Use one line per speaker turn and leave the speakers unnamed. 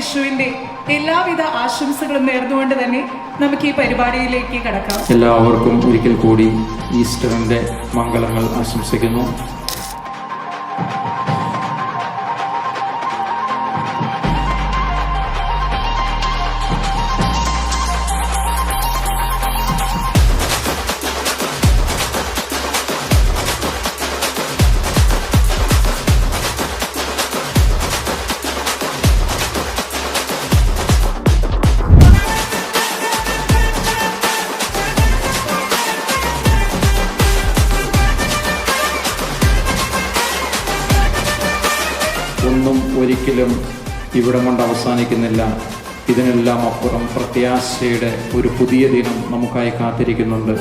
വിഷുവിന്റെ എല്ലാവിധ ആശംസകളും നേർന്നുകൊണ്ട് തന്നെ നമുക്ക് ഈ പരിപാടിയിലേക്ക് കടക്കാം.
എല്ലാവർക്കും ഒരിക്കൽ കൂടി ഈസ്റ്ററിന്റെ മംഗളങ്ങൾ ആശംസിക്കുന്നു. ഒന്നും ഒരിക്കലും ഇവിടം കൊണ്ട് അവസാനിക്കുന്നില്ല. ഇതിനെല്ലാം അപ്പുറം പ്രത്യാശയുടെ ഒരു പുതിയ ദിനം നമുക്കായി കാത്തിരിക്കുന്നുണ്ട്.